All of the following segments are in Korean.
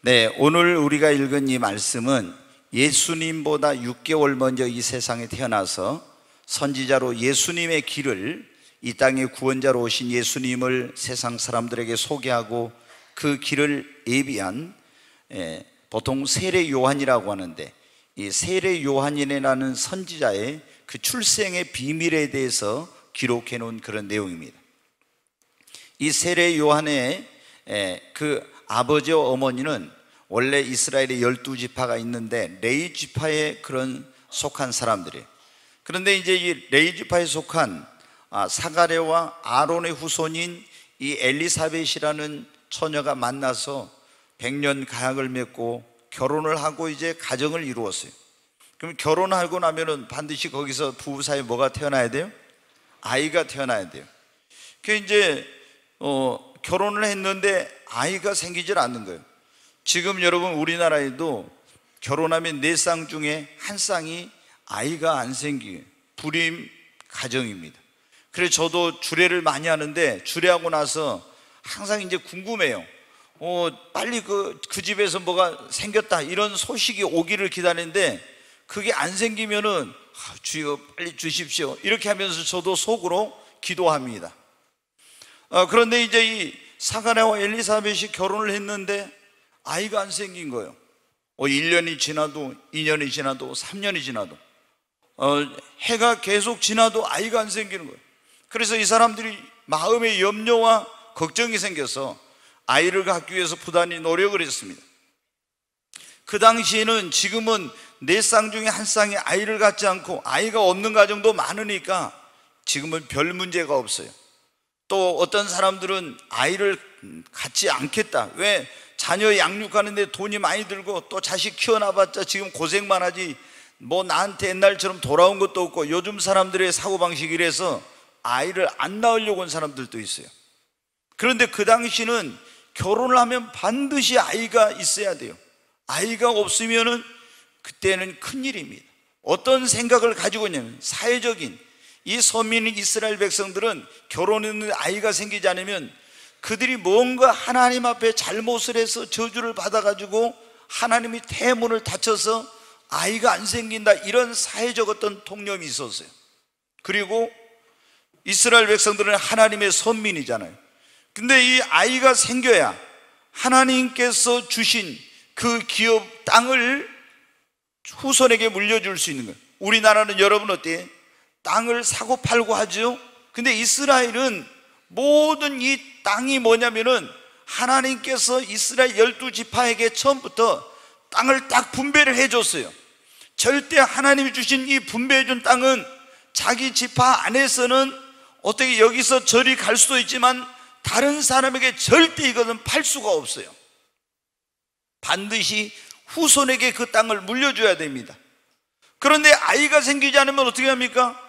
네, 오늘 우리가 읽은 이 말씀은 예수님보다 6개월 먼저 이 세상에 태어나서 선지자로 예수님의 길을, 이 땅의 구원자로 오신 예수님을 세상 사람들에게 소개하고 그 길을 예비한 보통 세례 요한이라고 하는데, 이 세례 요한이라는 선지자의 그 출생의 비밀에 대해서 기록해 놓은 그런 내용입니다. 이 세례 요한의 그 아버지와 어머니는 원래 이스라엘에 12지파가 있는데 레위 지파에 그런 속한 사람들이에요. 그런데 이제 이 레위 지파에 속한 사가랴와 아론의 후손인 이 엘리사벳이라는 처녀가 만나서 100년 가약을 맺고 결혼을 하고 이제 가정을 이루었어요. 그럼 결혼하고 나면은 반드시 거기서 부부 사이에 뭐가 태어나야 돼요? 아이가 태어나야 돼요. 그 이제 결혼을 했는데 아이가 생기질 않는 거예요. 지금 여러분 우리나라에도 결혼하면 4쌍 중에 1쌍이 아이가 안 생기게 불임 가정입니다. 그래서 저도 주례를 많이 하는데 주례하고 나서 항상 이제 궁금해요. 빨리 그 집에서 뭐가 생겼다 이런 소식이 오기를 기다리는데 그게 안 생기면은 주여 빨리 주십시오 이렇게 하면서 저도 속으로 기도합니다. 그런데 이제 이 사가랴와 엘리사벳이 결혼을 했는데 아이가 안 생긴 거예요. 1년이 지나도 2년이 지나도 3년이 지나도 해가 계속 지나도 아이가 안 생기는 거예요. 그래서 이 사람들이 마음의 염려와 걱정이 생겨서 아이를 갖기 위해서 부단히 노력을 했습니다. 그 당시에는 지금은 4쌍 중에 1쌍이 아이를 갖지 않고 아이가 없는 가정도 많으니까 지금은 별 문제가 없어요. 또 어떤 사람들은 아이를 갖지 않겠다. 왜? 자녀 양육하는데 돈이 많이 들고 또 자식 키워놔봤자 지금 고생만 하지 뭐 나한테 옛날처럼 돌아온 것도 없고, 요즘 사람들의 사고방식이 이래서 아이를 안 낳으려고 한 사람들도 있어요. 그런데 그 당시는 결혼을 하면 반드시 아이가 있어야 돼요. 아이가 없으면은 그때는 큰일입니다. 어떤 생각을 가지고 있냐면, 사회적인 이 서민인 이스라엘 백성들은 결혼했는데 아이가 생기지 않으면 그들이 뭔가 하나님 앞에 잘못을 해서 저주를 받아가지고 하나님이 태문을 닫혀서 아이가 안 생긴다, 이런 사회적 어떤 통념이 있었어요. 그리고 이스라엘 백성들은 하나님의 선민이잖아요. 근데 이 아이가 생겨야 하나님께서 주신 그 기업 땅을 후손에게 물려줄 수 있는 거예요. 우리나라는 여러분 어때요? 땅을 사고 팔고 하죠. 근데 이스라엘은 모든 이 땅이 뭐냐면은 하나님께서 이스라엘 12지파에게 처음부터 땅을 딱 분배를 해줬어요. 절대 하나님이 주신 이 분배해준 땅은 자기 지파 안에서는 어떻게 여기서 저리 갈 수도 있지만 다른 사람에게 절대 이것은 팔 수가 없어요. 반드시 후손에게 그 땅을 물려줘야 됩니다. 그런데 아이가 생기지 않으면 어떻게 합니까?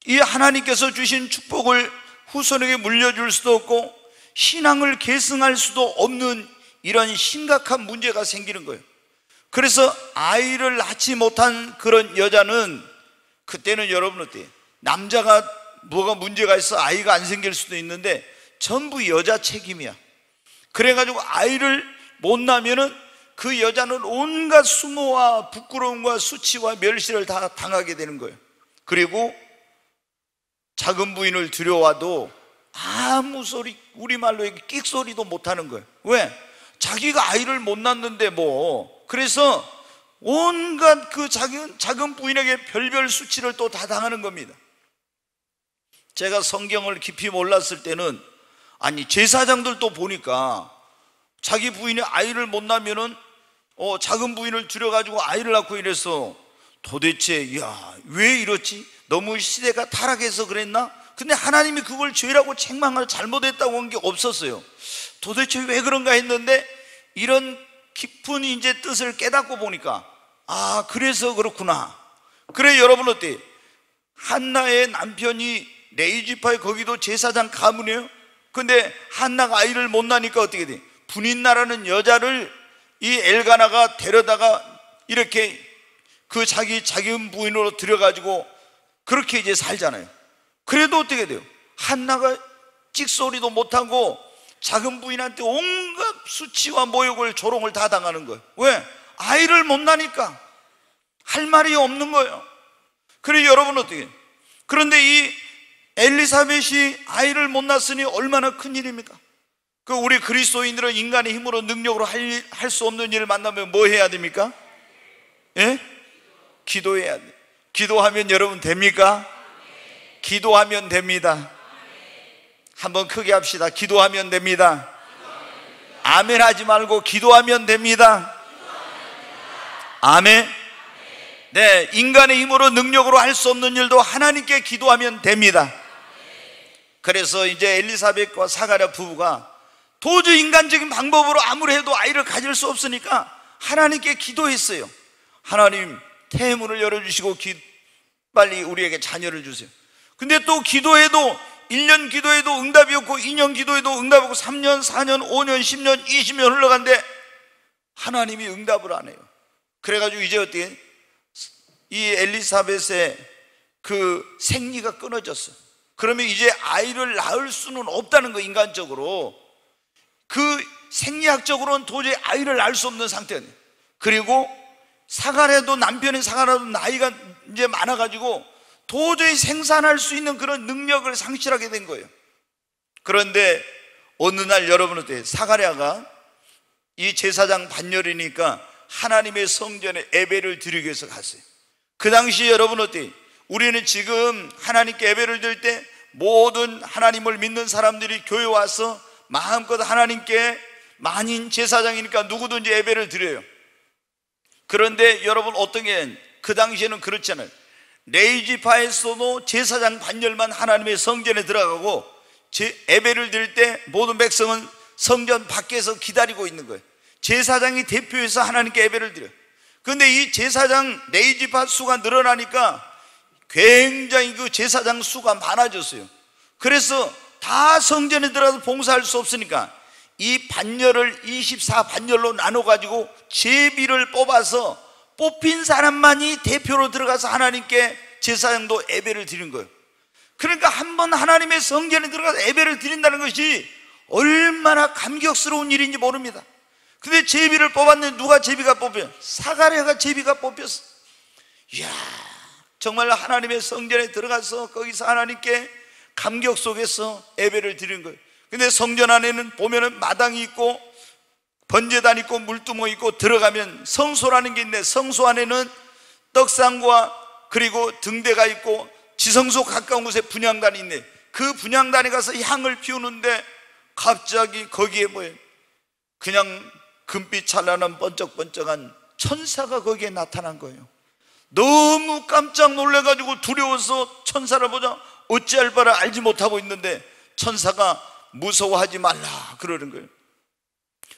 이 하나님께서 주신 축복을 후손에게 물려줄 수도 없고 신앙을 계승할 수도 없는 이런 심각한 문제가 생기는 거예요. 그래서 아이를 낳지 못한 그런 여자는, 그때는 여러분 어때요? 남자가 뭐가 문제가 있어 아이가 안 생길 수도 있는데 전부 여자 책임이야. 그래가지고 아이를 못 낳으면은 그 여자는 온갖 수모와 부끄러움과 수치와 멸시를 다 당하게 되는 거예요. 그리고 작은 부인을 들여와도 아무 소리, 우리말로 끽소리도 못하는 거예요. 왜? 자기가 아이를 못 낳는데 뭐. 그래서 온갖 그 작은 부인에게 별별 수치를 또 다 당하는 겁니다. 제가 성경을 깊이 몰랐을 때는, 아니 제사장들도 보니까 자기 부인이 아이를 못 낳으면은 작은 부인을 들여가지고 아이를 낳고 이래서 도대체 왜 이렇지? 너무 시대가 타락해서 그랬나? 근데 하나님이 그걸 죄라고 책망을 잘못했다고 한 게 없었어요. 도대체 왜 그런가 했는데 이런 깊은 이제 뜻을 깨닫고 보니까 그래서 그렇구나. 그래, 여러분 어때요? 한나의 남편이 레위 지파에 거기도 제사장 가문이에요. 근데 한나가 아이를 못 낳으니까 어떻게 돼? 분인나라는 여자를 이 엘가나가 데려다가 이렇게 그 자기 부인으로 들여가지고 그렇게 이제 살잖아요. 그래도 어떻게 돼요? 한나가 찍소리도 못하고 작은 부인한테 온갖 수치와 모욕을, 조롱을 다 당하는 거예요. 왜? 아이를 못 낳으니까. 할 말이 없는 거예요. 그래 여러분 어떻게? 그런데 이 엘리사벳이 아이를 못 낳았으니 얼마나 큰 일입니까? 그 우리 그리스도인들은 인간의 힘으로 능력으로 할 수 없는 일을 만나면 뭐 해야 됩니까? 예? 기도해야 돼. 기도하면 여러분 됩니까? 기도하면 됩니다. 한번 크게 합시다. 기도하면 됩니다. 아멘 하지 말고 기도하면 됩니다. 아멘. 네, 인간의 힘으로 능력으로 할 수 없는 일도 하나님께 기도하면 됩니다. 그래서 이제 엘리사벳과 사가랴 부부가 도저히 인간적인 방법으로 아무리 해도 아이를 가질 수 없으니까 하나님께 기도했어요. 하나님, 태문을 열어주시고 빨리 우리에게 자녀를 주세요. 근데 또 기도해도 1년 기도해도 응답이 없고 2년 기도해도 응답이 없고 3년, 4년, 5년, 10년, 20년 흘러간데 하나님이 응답을 안 해요. 그래가지고 이제 어떻게? 이 엘리사벳의 그 생리가 끊어졌어. 그러면 이제 아이를 낳을 수는 없다는 거, 인간적으로. 그 생리학적으로는 도저히 아이를 낳을 수 없는 상태예요. 그리고 사가랴도, 남편인 사가랴도 나이가 이제 많아가지고 도저히 생산할 수 있는 그런 능력을 상실하게 된 거예요. 그런데 어느 날 여러분 어때요? 사가랴가 이 제사장 반열이니까 하나님의 성전에 예배를 드리기 위해서 갔어요. 그 당시 여러분 어때요? 우리는 지금 하나님께 예배를 드릴 때 모든 하나님을 믿는 사람들이 교회 와서 마음껏 하나님께, 만인 제사장이니까 누구든지 예배를 드려요. 그런데 여러분 어떤 게, 그 당시에는 그렇잖아요. 레위지파에서도 제사장 반열만 하나님의 성전에 들어가고 예배를 드릴 때 모든 백성은 성전 밖에서 기다리고 있는 거예요. 제사장이 대표해서 하나님께 예배를 드려요. 그런데 이 제사장 레위지파 수가 늘어나니까 굉장히 그 제사장 수가 많아졌어요. 그래서 다 성전에 들어가서 봉사할 수 없으니까 이 반열을 24반열로 나눠가지고 제비를 뽑아서 뽑힌 사람만이 대표로 들어가서 하나님께 제사장도 예배를 드린 거예요. 그러니까 한번 하나님의 성전에 들어가서 예배를 드린다는 것이 얼마나 감격스러운 일인지 모릅니다. 근데 제비를 뽑았는데 누가 제비가 뽑혀요? 사가랴가 제비가 뽑혔어. 이야, 정말 하나님의 성전에 들어가서 거기서 하나님께 감격 속에서 예배를 드린 거예요. 근데 성전 안에는 보면은 마당이 있고 번제단 있고 물두멍 있고, 들어가면 성소라는 게 있는데 성소 안에는 떡상과 그리고 등대가 있고 지성소 가까운 곳에 분향단이 있네. 그 분향단에 가서 향을 피우는데 갑자기 거기에 뭐예요? 그냥 금빛 찬란한 번쩍번쩍한 천사가 거기에 나타난 거예요. 너무 깜짝 놀래가지고 두려워서 천사를 보자 어찌할 바를 알지 못하고 있는데 천사가 무서워하지 말라 그러는 거예요.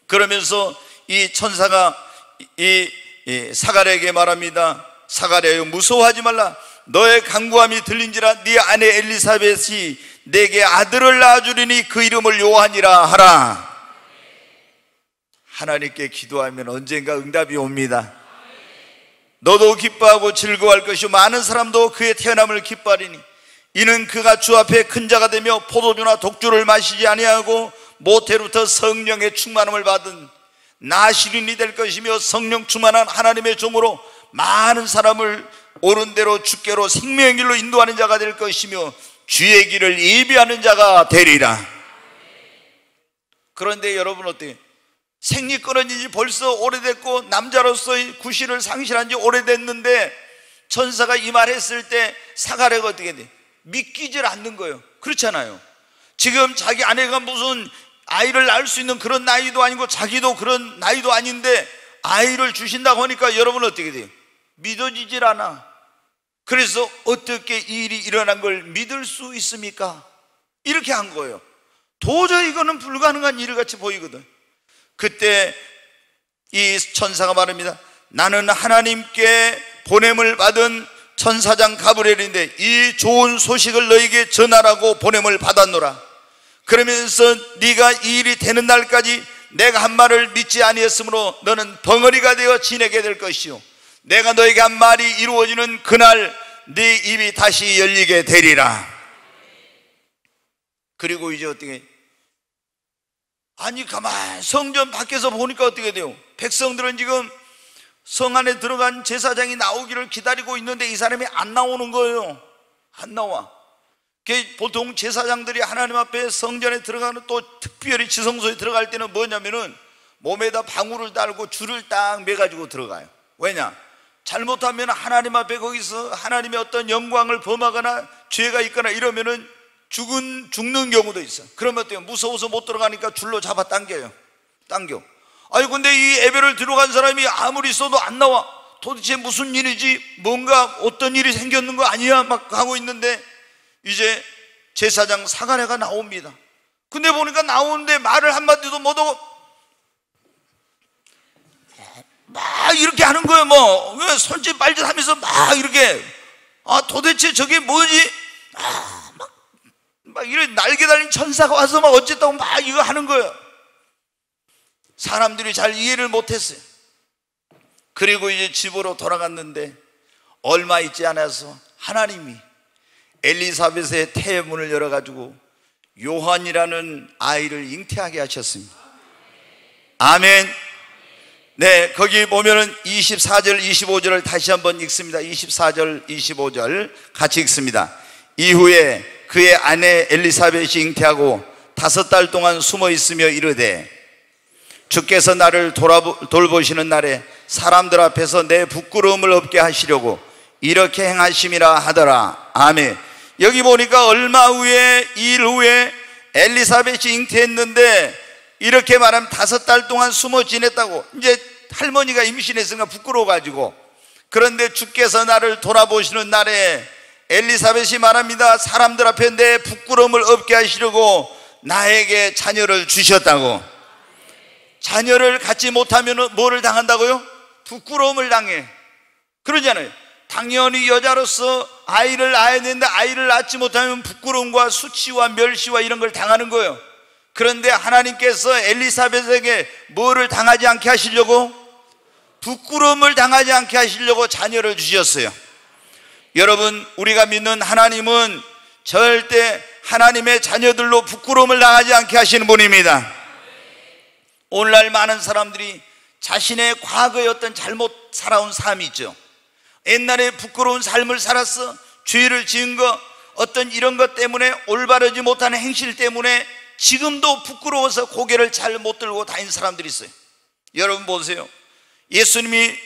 그러면서 이 천사가 이 사가랴에게 말합니다. 사가랴여, 무서워하지 말라. 너의 간구함이 들린지라 네 아내 엘리사벳이 내게 아들을 낳아주리니 그 이름을 요한이라 하라. 하나님께 기도하면 언젠가 응답이 옵니다. 너도 기뻐하고 즐거워할 것이요 많은 사람도 그의 태어남을 기뻐하리니 이는 그가 주 앞에 큰 자가 되며 포도주나 독주를 마시지 아니하고 모태로부터 성령의 충만함을 받은 나시린이 될 것이며 성령 충만한 하나님의 종으로 많은 사람을 옳은 대로 주께로 생명의 길로 인도하는 자가 될 것이며 주의 길을 예비하는 자가 되리라. 그런데 여러분 어때요? 생리 끊어진 지 벌써 오래됐고 남자로서의 구실을 상실한 지 오래됐는데 천사가 이 말 했을 때 사가랴가 어떻게 돼? 믿기질 않는 거예요. 그렇잖아요. 지금 자기 아내가 무슨 아이를 낳을 수 있는 그런 나이도 아니고 자기도 그런 나이도 아닌데 아이를 주신다고 하니까 여러분 어떻게 돼요? 믿어지질 않아. 그래서 어떻게 이 일이 일어난 걸 믿을 수 있습니까? 이렇게 한 거예요. 도저히 이거는 불가능한 일 같이 보이거든. 그때 이 천사가 말합니다. 나는 하나님께 보냄을 받은 천사장 가브리엘인데 이 좋은 소식을 너에게 전하라고 보냄을 받았노라. 그러면서 네가 이 일이 되는 날까지 내가 한 말을 믿지 아니했으므로 너는 벙어리가 되어 지내게 될 것이요 내가 너에게 한 말이 이루어지는 그날 네 입이 다시 열리게 되리라. 그리고 이제 어떻게 아니 가만 성전 밖에서 보니까 어떻게 돼요? 백성들은 지금 성 안에 들어간 제사장이 나오기를 기다리고 있는데 이 사람이 안 나오는 거예요. 안 나와. 보통 제사장들이 하나님 앞에 성전에 들어가는, 또 특별히 지성소에 들어갈 때는 뭐냐면은 몸에다 방울을 달고 줄을 딱 매가지고 들어가요. 왜냐? 잘못하면 하나님 앞에 거기서 하나님의 어떤 영광을 범하거나 죄가 있거나 이러면은 죽는 경우도 있어. 그러면 어때요? 무서워서 못 들어가니까 줄로 잡아 당겨. 아니 근데 이 예배를 들어간 사람이 아무리 써도 안 나와. 도대체 무슨 일이지? 뭔가 어떤 일이 생겼는 거 아니야? 막 하고 있는데 이제 제사장 사가랴가 나옵니다. 근데 보니까 나오는데 말을 한마디도 못하고 막 이렇게 하는 거예요. 뭐 손짓 발짓 하면서 막 이렇게, 도대체 저게 뭐지? 막 이런 날개 달린 천사가 와서 막 어쨌다고 막 이거 하는 거예요. 사람들이 잘 이해를 못했어요. 그리고 이제 집으로 돌아갔는데 얼마 있지 않아서 하나님이 엘리사벳의 태문을 열어가지고 요한이라는 아이를 잉태하게 하셨습니다. 아멘. 네, 거기 보면은 24절 25절을 다시 한번 읽습니다. 24절 25절 같이 읽습니다. 이후에 그의 아내 엘리사벳이 잉태하고 5달 동안 숨어 있으며 이르되 주께서 나를 돌보시는 날에 사람들 앞에서 내 부끄러움을 없게 하시려고 이렇게 행하심이라 하더라. 아멘. 여기 보니까 얼마 후에, 2일 후에 엘리사벳이 잉태했는데 이렇게 말하면 5달 동안 숨어 지냈다고. 이제 할머니가 임신했으니까 부끄러워가지고. 그런데 주께서 나를 돌아보시는 날에 엘리사벳이 말합니다. 사람들 앞에 내 부끄러움을 없게 하시려고 나에게 자녀를 주셨다고. 자녀를 갖지 못하면 뭐를 당한다고요? 부끄러움을 당해. 그러잖아요. 당연히 여자로서 아이를 낳아야 되는데 아이를 낳지 못하면 부끄러움과 수치와 멸시와 이런 걸 당하는 거예요. 그런데 하나님께서 엘리사벳에게 뭐를 당하지 않게 하시려고? 부끄러움을 당하지 않게 하시려고 자녀를 주셨어요. 여러분, 우리가 믿는 하나님은 절대 하나님의 자녀들로 부끄러움을 당하지 않게 하시는 분입니다. 오늘날 많은 사람들이 자신의 과거의 어떤 잘못 살아온 삶이 있죠. 옛날에 부끄러운 삶을 살았어. 죄를 지은 거, 어떤 이런 것 때문에, 올바르지 못한 행실 때문에 지금도 부끄러워서 고개를 잘 못 들고 다니는 사람들이 있어요. 여러분 보세요. 예수님이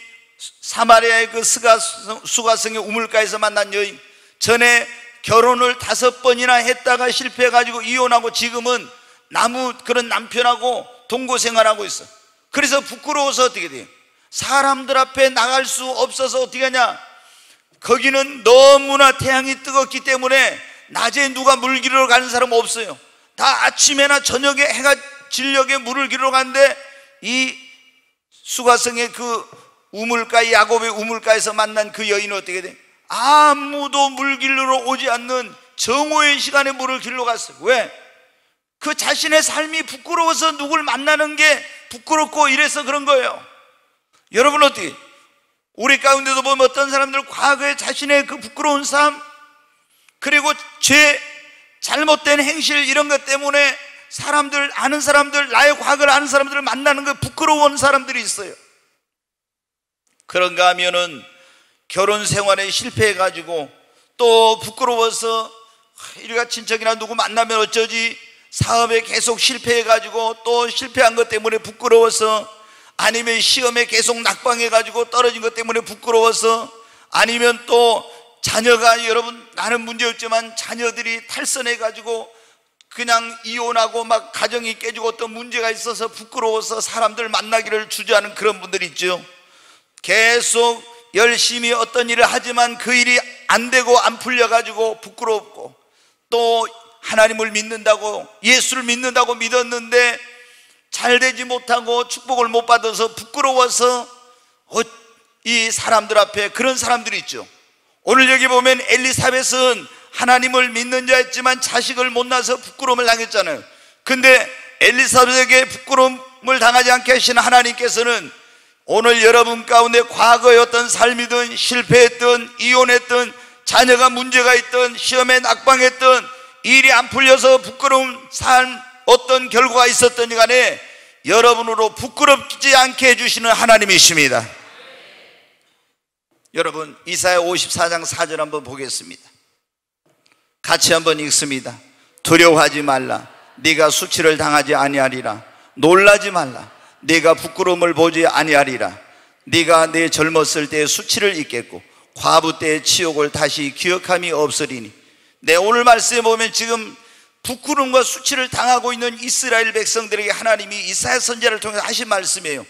사마리아의 그 수가성의 우물가에서 만난 여인, 전에 결혼을 5번이나 했다가 실패해가지고 이혼하고 지금은 그런 남편하고 동거생활하고 있어. 그래서 부끄러워서 어떻게 돼요? 사람들 앞에 나갈 수 없어서 어떻게 하냐? 거기는 너무나 태양이 뜨겁기 때문에 낮에 누가 물 기르러 가는 사람 없어요. 다 아침에나 저녁에 해가 진녘에 물을 기르러 가는데 이 수가성의 그 우물가, 야곱의 우물가에서 만난 그 여인은 어떻게 돼? 아무도 물 기르러 오지 않는 정오의 시간에 물을 기르러 갔어요. 왜? 그 자신의 삶이 부끄러워서 누굴 만나는 게 부끄럽고 이래서 그런 거예요. 여러분 어떻게? 우리 가운데도 보면 어떤 사람들 과거에 자신의 그 부끄러운 삶, 그리고 죄, 잘못된 행실 이런 것 때문에 사람들, 아는 사람들, 나의 과거를 아는 사람들을 만나는 거 부끄러운 사람들이 있어요. 그런가 하면은 결혼 생활에 실패해가지고 또 부끄러워서 이리가 친척이나 누구 만나면 어쩌지? 사업에 계속 실패해가지고 또 실패한 것 때문에 부끄러워서, 아니면 시험에 계속 낙방해가지고 떨어진 것 때문에 부끄러워서, 아니면 또 자녀가, 여러분 나는 문제 없지만 자녀들이 탈선해가지고 그냥 이혼하고 막 가정이 깨지고 어떤 문제가 있어서 부끄러워서 사람들 만나기를 주저하는 그런 분들이 있죠. 계속 열심히 어떤 일을 하지만 그 일이 안 되고 안 풀려가지고 부끄럽고, 또 하나님을 믿는다고, 예수를 믿는다고 믿었는데 잘 되지 못하고 축복을 못 받아서 부끄러워서 이 사람들 앞에, 그런 사람들이 있죠. 오늘 여기 보면 엘리사벳은 하나님을 믿는 자였지만 자식을 못 낳아서 부끄러움을 당했잖아요. 근데 엘리사벳에게 부끄러움을 당하지 않게 하신 하나님께서는 오늘 여러분 가운데 과거의 어떤 삶이든 실패했든 이혼했든 자녀가 문제가 있든 시험에 낙방했든 일이 안 풀려서 부끄러운 삶 어떤 결과가 있었든지 간에 여러분으로 부끄럽지 않게 해주시는 하나님이십니다. 여러분, 이사야 54장 4절 한번 보겠습니다. 같이 한번 읽습니다. 두려워하지 말라. 네가 수치를 당하지 아니하리라. 놀라지 말라. 네가 부끄러움을 보지 아니하리라. 네가 내 젊었을 때의 수치를 잊겠고 과부 때의 치욕을 다시 기억함이 없으리니. 네, 오늘 말씀에 보면 지금 부끄러움과 수치를 당하고 있는 이스라엘 백성들에게 하나님이 이사야 선지자를 통해서 하신 말씀이에요.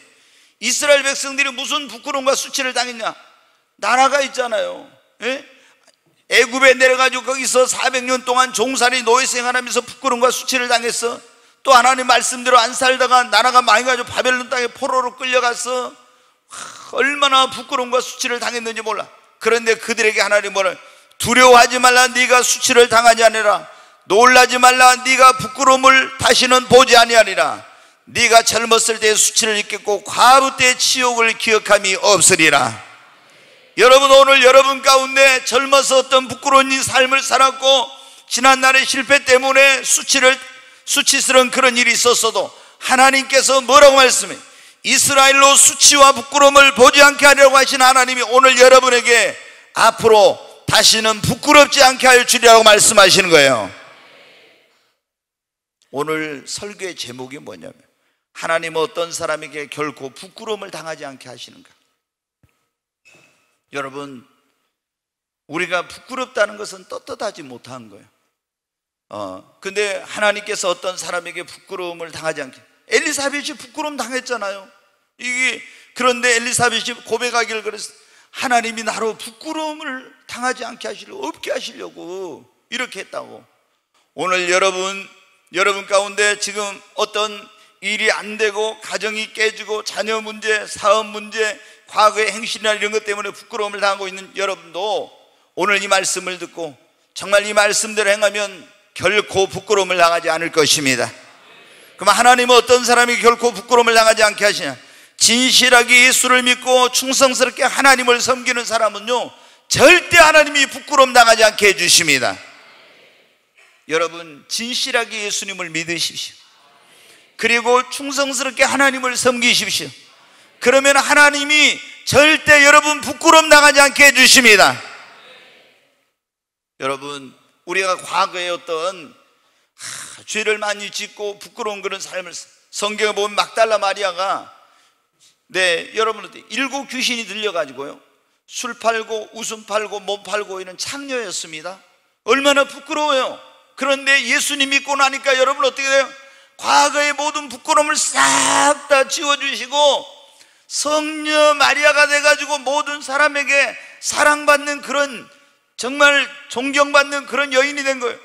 이스라엘 백성들이 무슨 부끄러움과 수치를 당했냐? 나라가 있잖아요. 예? 애굽에 내려가지고 거기서 400년 동안 종살이 노예 생활하면서 부끄러움과 수치를 당했어. 또 하나님 말씀대로 안 살다가 나라가 망해가지고 바벨론 땅에 포로로 끌려갔어. 얼마나 부끄러움과 수치를 당했는지 몰라. 그런데 그들에게 하나님 뭐를, 두려워하지 말라. 네가 수치를 당하지 아니라. 놀라지 말라. 네가 부끄러움을 다시는 보지 아니하리라. 네가 젊었을 때의 수치를 잊겠고 과부 때의 치욕을 기억함이 없으리라. 여러분, 오늘 여러분 가운데 젊어서 어떤 부끄러운 삶을 살았고 지난날의 실패 때문에 수치스러운 그런 일이 있었어도 하나님께서 뭐라고 말씀해? 이스라엘로 수치와 부끄러움을 보지 않게 하려고 하신 하나님이 오늘 여러분에게 앞으로 다시는 부끄럽지 않게 하여 주리라고 말씀하시는 거예요. 오늘 설교의 제목이 뭐냐면, 하나님은 어떤 사람에게 결코 부끄러움을 당하지 않게 하시는가. 여러분, 우리가 부끄럽다는 것은 떳떳하지 못한 거예요. 근데 하나님께서 어떤 사람에게 부끄러움을 당하지 않게, 엘리사벳이 부끄러움 당했잖아요. 그런데 엘리사벳이 고백하기를 그랬어. 하나님이 나로 부끄러움을 당하지 않게 하시려고, 없게 하시려고 이렇게 했다고. 오늘 여러분 가운데 지금 어떤 일이 안 되고 가정이 깨지고 자녀 문제, 사업 문제, 과거의 행실이나 이런 것 때문에 부끄러움을 당하고 있는 여러분도 오늘 이 말씀을 듣고 정말 이 말씀대로 행하면 결코 부끄러움을 당하지 않을 것입니다. 그럼 하나님은 어떤 사람이 결코 부끄러움을 당하지 않게 하시냐? 진실하게 예수를 믿고 충성스럽게 하나님을 섬기는 사람은요, 절대 하나님이 부끄러움 당하지 않게 해주십니다. 여러분, 진실하게 예수님을 믿으십시오. 그리고 충성스럽게 하나님을 섬기십시오. 그러면 하나님이 절대 여러분 부끄러움 당하지 않게 해주십니다. 여러분, 우리가 과거에 어떤 죄를 많이 짓고 부끄러운 그런 삶을, 성경에 보면 막달라 마리아가, 여러분, 7 귀신이 들려가지고요, 술 팔고 웃음 팔고 몸 팔고 이런 창녀였습니다. 얼마나 부끄러워요. 그런데 예수님 믿고 나니까 여러분 어떻게 돼요? 과거의 모든 부끄러움을 싹 다 지워주시고 성녀 마리아가 돼가지고 모든 사람에게 사랑받는 그런, 정말 존경받는 그런 여인이 된 거예요.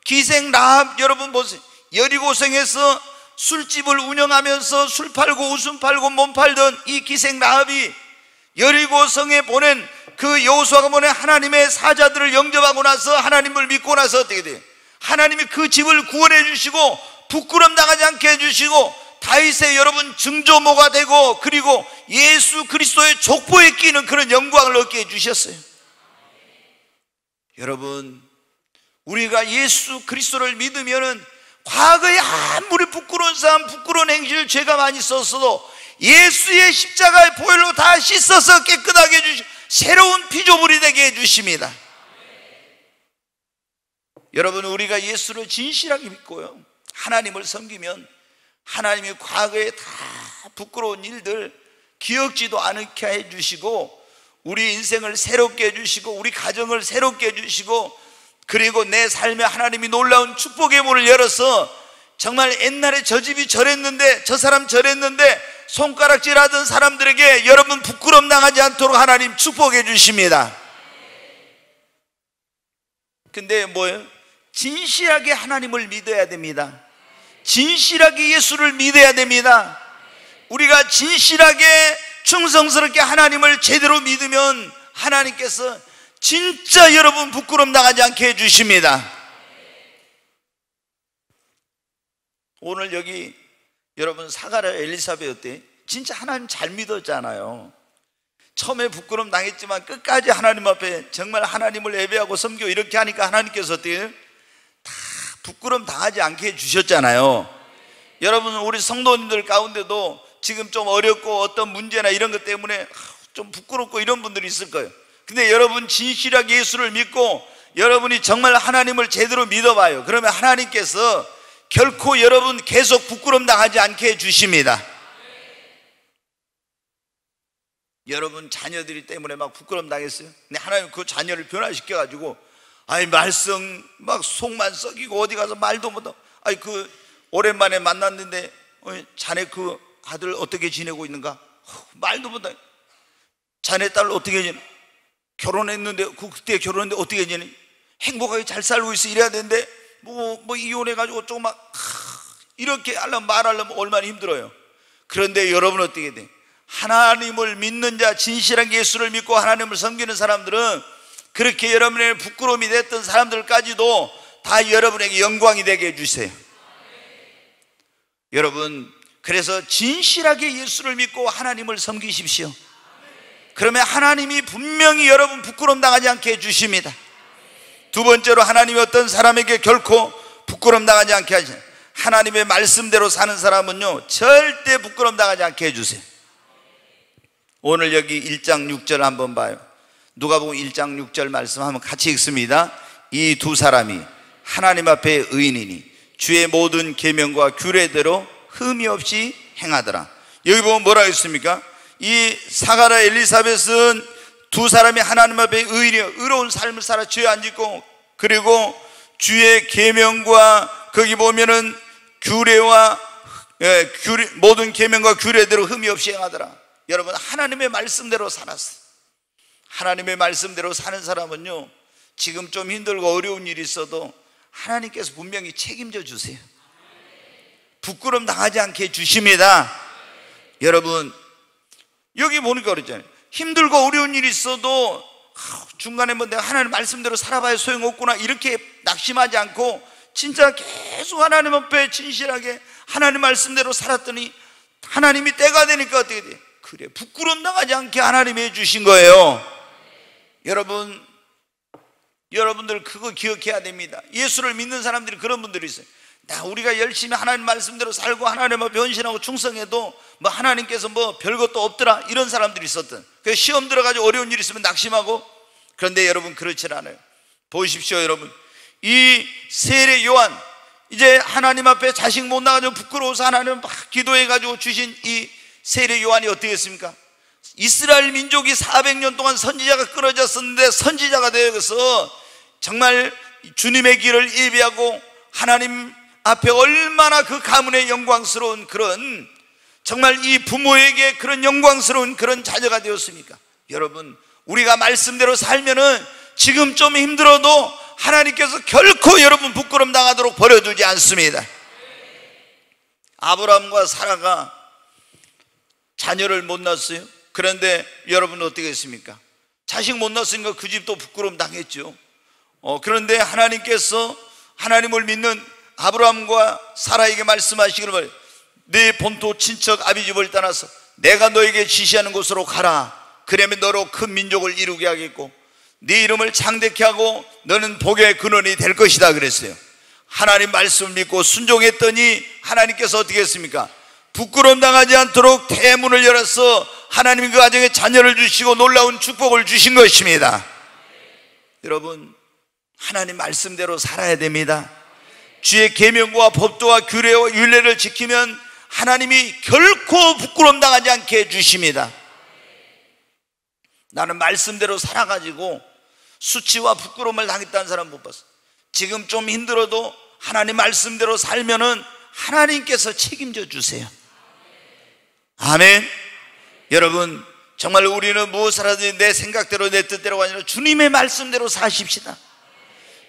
기생 라합, 여러분 보세요. 여리고성에서 술집을 운영하면서 술 팔고 웃음 팔고 몸 팔던 이 기생 라합이 여리고성에 보낸 그 여호수아가 보낸 하나님의 사자들을 영접하고 나서 하나님을 믿고 나서 어떻게 돼요? 하나님이 그 집을 구원해 주시고 부끄럼 당하지 않게 해주시고 다윗의 여러분 증조모가 되고, 그리고 예수 그리스도의 족보에 끼는 그런 영광을 얻게 해주셨어요. 여러분, 우리가 예수 그리스도를 믿으면은 과거에 아무리 부끄러운 삶, 부끄러운 행실, 죄가 많이 있었어도 예수의 십자가의 보혈로 다 씻어서 깨끗하게 해주시고 새로운 피조물이 되게 해주십니다. 여러분, 우리가 예수를 진실하게 믿고요, 하나님을 섬기면 하나님이 과거에 다 부끄러운 일들 기억지도 않게 해주시고 우리 인생을 새롭게 해주시고 우리 가정을 새롭게 해주시고, 그리고 내 삶에 하나님이 놀라운 축복의 문을 열어서 정말 옛날에 저 집이 저랬는데 저 사람 저랬는데 손가락질하던 사람들에게 여러분 부끄럼 당하지 않도록 하나님 축복해 주십니다. 근데 뭐예요? 진실하게 하나님을 믿어야 됩니다. 진실하게 예수를 믿어야 됩니다. 우리가 진실하게 충성스럽게 하나님을 제대로 믿으면 하나님께서 진짜 여러분 부끄럼 당하지 않게 해주십니다. 오늘 여기 여러분 사가랴 엘리사벳 어때? 진짜 하나님 잘 믿었잖아요. 처음에 부끄럼 당했지만 끝까지 하나님 앞에 정말 하나님을 예배하고 섬기고 이렇게 하니까 하나님께서 어때요? 다 부끄럼 당하지 않게 해주셨잖아요. 여러분, 우리 성도님들 가운데도 지금 좀 어렵고 어떤 문제나 이런 것 때문에 좀 부끄럽고 이런 분들이 있을 거예요. 근데 여러분 진실하게 예수를 믿고 여러분이 정말 하나님을 제대로 믿어봐요. 그러면 하나님께서 결코 여러분 계속 부끄럼 당하지 않게 해주십니다. 여러분 자녀들이 때문에 막 부끄럼 당했어요. 근데 하나님 그 자녀를 변화시켜가지고 말씀 막 속만 썩이고 어디 가서 말도 못하고 그 오랜만에 만났는데 자네 그 아들 어떻게 지내고 있는가? 말도 못하고 자네 딸 어떻게 지내? 결혼했는데 그때 결혼했는데 어떻게 지내? 행복하게 잘 살고 있어 이래야 되는데 뭐 이혼해가지고 조금 이렇게 말하려면 얼마나 힘들어요. 그런데 여러분 어떻게 돼? 하나님을 믿는 자, 진실한 예수를 믿고 하나님을 섬기는 사람들은 그렇게 여러분의 부끄러움이 됐던 사람들까지도 다 여러분에게 영광이 되게 해주세요. 여러분, 그래서 진실하게 예수를 믿고 하나님을 섬기십시오. 그러면 하나님이 분명히 여러분 부끄러움 당하지 않게 해주십니다. 두 번째로, 하나님이 어떤 사람에게 결코 부끄러움 당하지 않게 하시죠. 하나님의 말씀대로 사는 사람은요 절대 부끄러움 당하지 않게 해주세요. 오늘 여기 1장 6절 한번 봐요. 누가복음 1장 6절 말씀 한번 같이 읽습니다. 이 두 사람이 하나님 앞에 의인이니 주의 모든 계명과 규례대로 흠이 없이 행하더라. 여기 보면 뭐라고 했습니까? 이 사가랴 엘리사벳은 두 사람이 하나님 앞에 의인이요 의로운 삶을 살아 죄 안 짓고, 그리고 주의 계명과 거기 보면은 모든 계명과 규례대로 흠이 없이 행하더라. 여러분, 하나님의 말씀대로 살았어요. 하나님의 말씀대로 사는 사람은요 지금 좀 힘들고 어려운 일이 있어도 하나님께서 분명히 책임져 주세요. 부끄럼 당하지 않게 해주십니다. 여러분, 여기 보니까 그랬잖아요. 힘들고 어려운 일이 있어도 중간에 내가 하나님 말씀대로 살아봐야 소용없구나 이렇게 낙심하지 않고 진짜 계속 하나님 앞에 진실하게 하나님 말씀대로 살았더니 하나님이 때가 되니까 어떻게 돼? 그래, 부끄럼 당하지 않게 하나님이 해주신 거예요. 여러분들 그거 기억해야 됩니다. 예수를 믿는 사람들이 그런 분들이 있어요. 우리가 열심히 하나님 말씀대로 살고 하나님 앞에 헌신하고 충성해도 하나님께서 별것도 없더라 이런 사람들이 있었던. 그래서 시험 들어가지고 어려운 일이 있으면 낙심하고. 그런데 여러분 그렇지 않아요. 보십시오. 여러분, 이 세례 요한 이제 하나님 앞에 자식 못 나가지고 부끄러워서 하나님 막 기도해가지고 주신 이 세례 요한이 어떻게 했습니까? 이스라엘 민족이 400년 동안 선지자가 끊어졌었는데 선지자가 되어서 정말 주님의 길을 예비하고 하나님 앞에 얼마나 그 가문의 영광스러운 그런, 정말 이 부모에게 그런 영광스러운 그런 자녀가 되었습니까? 여러분, 우리가 말씀대로 살면은 지금 좀 힘들어도 하나님께서 결코 여러분 부끄럼 당하도록 버려두지 않습니다. 아브라함과 사라가 자녀를 못 낳았어요. 그런데 여러분 어떻게 했습니까? 자식 못 낳았으니까 그 집도 부끄럼 당했죠. 그런데 하나님께서 하나님을 믿는 아브라함과 사라에게 말씀하시기를 바래요. 네 본토 친척 아비집을 떠나서 내가 너에게 지시하는 곳으로 가라. 그러면 너로 큰 민족을 이루게 하겠고 네 이름을 창대케 하고 너는 복의 근원이 될 것이다 그랬어요. 하나님 말씀을 믿고 순종했더니 하나님께서 어떻게 했습니까? 부끄러움 당하지 않도록 대문을 열어서 하나님이 그 가정에 자녀를 주시고 놀라운 축복을 주신 것입니다. 여러분, 하나님 말씀대로 살아야 됩니다. 주의 계명과 법도와 규례와 율례를 지키면 하나님이 결코 부끄러움 당하지 않게 해주십니다. 나는 말씀대로 살아가지고 수치와 부끄러움을 당했다는 사람 못 봤어. 지금 좀 힘들어도 하나님 말씀대로 살면은 하나님께서 책임져 주세요. 아멘. 여러분, 정말 우리는 무엇을 하든지 내 생각대로 내 뜻대로가 아니라 주님의 말씀대로 사십시다.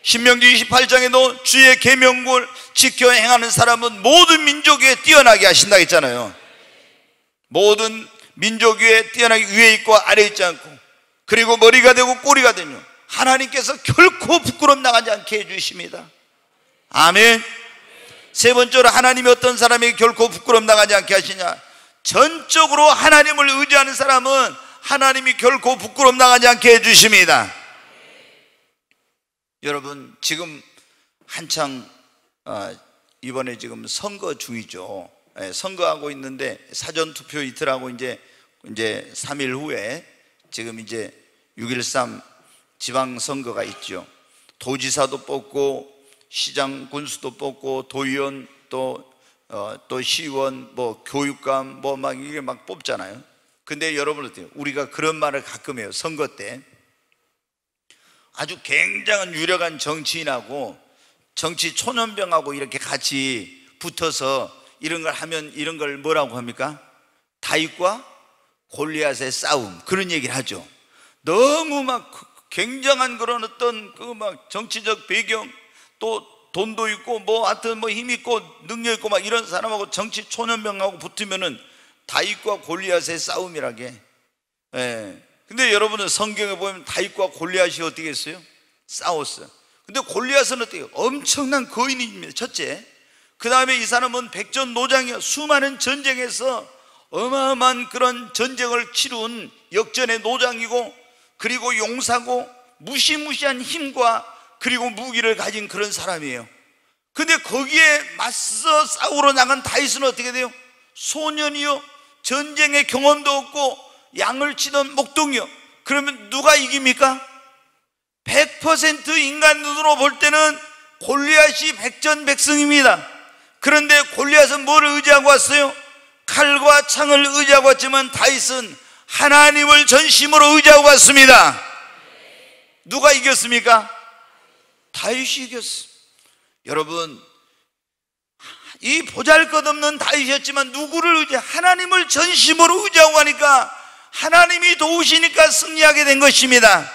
신명기 28장에도 주의 계명을 지켜 행하는 사람은 모든 민족 위에 뛰어나게 하신다 했잖아요. 모든 민족 위에 뛰어나게 위에 있고 아래에 있지 않고, 그리고 머리가 되고 꼬리가 되며 하나님께서 결코 부끄럼 나가지 않게 해주십니다. 아멘. 세 번째로, 하나님이 어떤 사람에게 결코 부끄럼 나가지 않게 하시냐? 전적으로 하나님을 의지하는 사람은 하나님이 결코 부끄럼 나가지 않게 해주십니다. 여러분, 지금 한창 이번에 지금 선거 중이죠. 선거하고 있는데 사전투표 이틀하고 이제 3일 후에 지금 이제 6.13 지방선거가 있죠. 도지사도 뽑고 시장 군수도 뽑고 도의원 또 시의원 뭐 교육감 뭐 막 이게 막 뽑잖아요. 근데 여러분 어때요? 우리가 그런 말을 가끔 해요. 선거 때 아주 굉장한 유력한 정치인하고 정치 초년병하고 이렇게 같이 붙어서 이런 걸 하면 이런 걸 뭐라고 합니까? 다윗과 골리앗의 싸움, 그런 얘기를 하죠. 너무 막 굉장한 그런 어떤 그 막 정치적 배경 또 돈도 있고 뭐 하여튼 뭐 힘 있고 능력 있고 막 이런 사람하고 정치 초년병하고 붙으면은 다윗과 골리앗의 싸움이라게. 근데 여러분은 성경에 보면 다윗과 골리앗이 어떻게 했어요? 싸웠어요. 근데 골리앗은 어때요? 엄청난 거인입니다. 첫째. 그 다음에 이 사람은 백전노장이요, 수많은 전쟁에서 어마어마한 그런 전쟁을 치룬 역전의 노장이고, 그리고 용사고 무시무시한 힘과 그리고 무기를 가진 그런 사람이에요. 근데 거기에 맞서 싸우러 나간 다윗은 어떻게 돼요? 소년이요, 전쟁의 경험도 없고 양을 치던 목동이요. 그러면 누가 이깁니까? 100% 인간 눈으로 볼 때는 골리앗이 백전백승입니다. 그런데 골리앗은 뭐를 의지하고 왔어요? 칼과 창을 의지하고 왔지만 다윗은 하나님을 전심으로 의지하고 왔습니다. 누가 이겼습니까? 다윗이 이겼어. 여러분, 이 보잘것없는 다윗이었지만 누구를 하나님을 전심으로 의지하고 가니까 하나님이 도우시니까 승리하게 된 것입니다.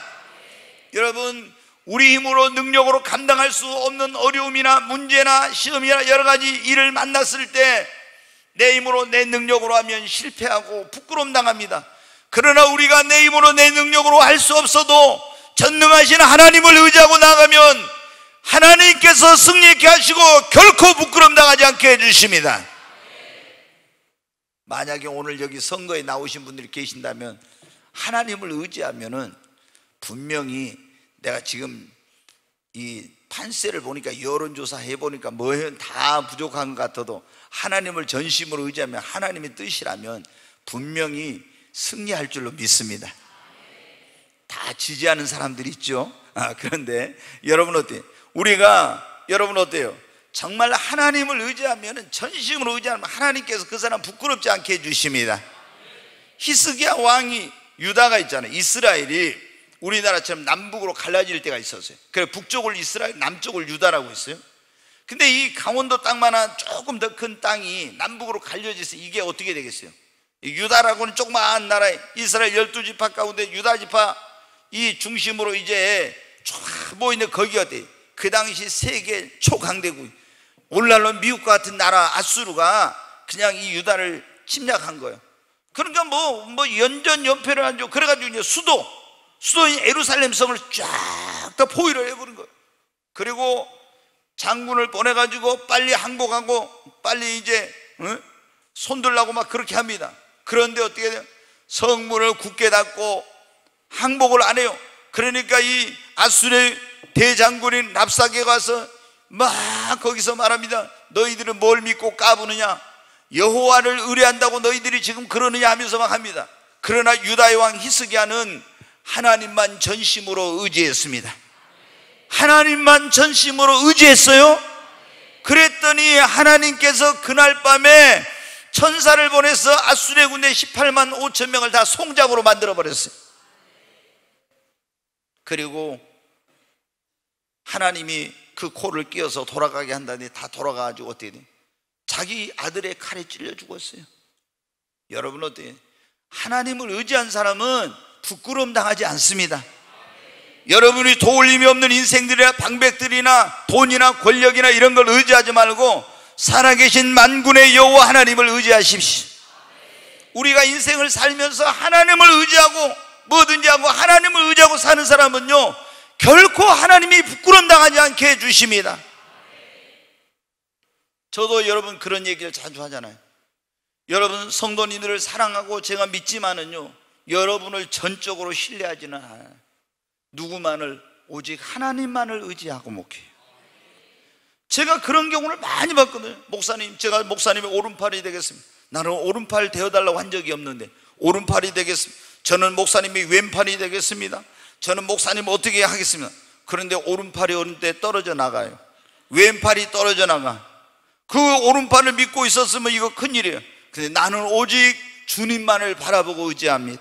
여러분, 우리 힘으로 능력으로 감당할 수 없는 어려움이나 문제나 시험이나 여러 가지 일을 만났을 때 내 힘으로 내 능력으로 하면 실패하고 부끄러움 당합니다. 그러나 우리가 내 힘으로 내 능력으로 할 수 없어도 전능하신 하나님을 의지하고 나가면 하나님께서 승리케 하시고 결코 부끄러움 당하지 않게 해주십니다. 만약에 오늘 여기 선거에 나오신 분들이 계신다면 하나님을 의지하면은 분명히, 내가 지금 이 판세를 보니까 여론조사 해보니까 뭐해 다 부족한 것 같아도 하나님을 전심으로 의지하면, 하나님의 뜻이라면 분명히 승리할 줄로 믿습니다. 다 지지하는 사람들이 있죠. 그런데 여러분 어때요? 여러분 어때요? 정말 하나님을 의지하면, 전심으로 의지하면 하나님께서 그 사람 부끄럽지 않게 해주십니다. 히스기야 왕이, 유다가 있잖아요. 이스라엘이 우리나라처럼 남북으로 갈라질 때가 있었어요. 그래서 북쪽을 이스라엘, 남쪽을 유다라고 했어요. 근데 이 강원도 땅만한 조금 더 큰 땅이 남북으로 갈려져서 이게 어떻게 되겠어요? 유다라고는 조그마한 나라에 이스라엘 12지파 가운데 유다 지파 이 중심으로 이제 쫙 모이는데 거기 어때요? 그 당시 세계 초강대국, 오늘날로 미국과 같은 나라 아수르가 그냥 이 유다를 침략한 거예요. 그러니까 뭐 연전연패를 하죠. 그래가지고 이제 수도인 예루살렘 성을 쫙 다 포위를 해버린 거예요. 그리고 장군을 보내가지고 빨리 항복하고 빨리 이제 손들라고 막 그렇게 합니다. 그런데 어떻게 돼요? 성문을 굳게 닫고 항복을 안 해요. 그러니까 이 아수르의 대장군인 랍사게가 가서 막 거기서 말합니다. 너희들은 뭘 믿고 까부느냐? 여호와를 의뢰한다고 너희들이 지금 그러느냐 하면서 막 합니다. 그러나 유다의 왕 히스기야는 하나님만 전심으로 의지했습니다. 하나님만 전심으로 의지했어요. 그랬더니 하나님께서 그날 밤에 천사를 보내서 아수르의 군대 18만 5천 명을 다 송장으로 만들어 버렸어요. 그리고 하나님이 그 코를 끼워서 돌아가게 한다니 다 돌아가가지고 어떻게 돼? 자기 아들의 칼에 찔려 죽었어요. 여러분 어때요? 하나님을 의지한 사람은 부끄러움 당하지 않습니다. 여러분이 도울 힘이 없는 인생들이나 방백들이나 돈이나 권력이나 이런 걸 의지하지 말고 살아계신 만군의 여호와 하나님을 의지하십시오. 우리가 인생을 살면서 하나님을 의지하고 뭐든지 하고 하나님을 의지하고 사는 사람은요, 결코 하나님이 부끄러움 당하지 않게 해주십니다. 저도 여러분 그런 얘기를 자주 하잖아요. 여러분 성도님들을 사랑하고 제가 믿지만은요, 여러분을 전적으로 신뢰하지는 않아요. 누구만을? 오직 하나님만을 의지하고 목회해요. 제가 그런 경우를 많이 봤거든요. 목사님, 제가 목사님의 오른팔이 되겠습니다. 나는 오른팔 되어달라고 한 적이 없는데 오른팔이 되겠습니다. 저는 목사님이 왼팔이 되겠습니다. 저는 목사님 어떻게 하겠습니다. 그런데 오른팔이 어느 때 떨어져 나가요. 왼팔이 떨어져 나가. 그 오른팔을 믿고 있었으면 이거 큰일이에요. 근데 나는 오직 주님만을 바라보고 의지합니다.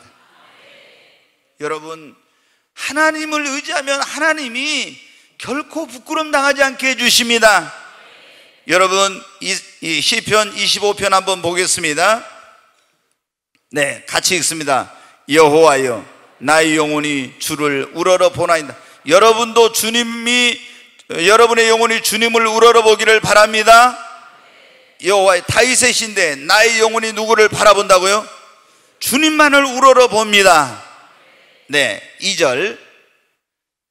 여러분, 하나님을 의지하면 하나님이 결코 부끄럼 당하지 않게 해주십니다. 여러분, 이 시편 25편 한번 보겠습니다. 네, 같이 읽습니다. 여호와여, 나의 영혼이 주를 우러러 보나이다. 여러분도 여러분의 영혼이 주님을 우러러 보기를 바랍니다. 여호와의 다윗의 시인데 나의 영혼이 누구를 바라본다고요? 주님만을 우러러 봅니다. 네, 2절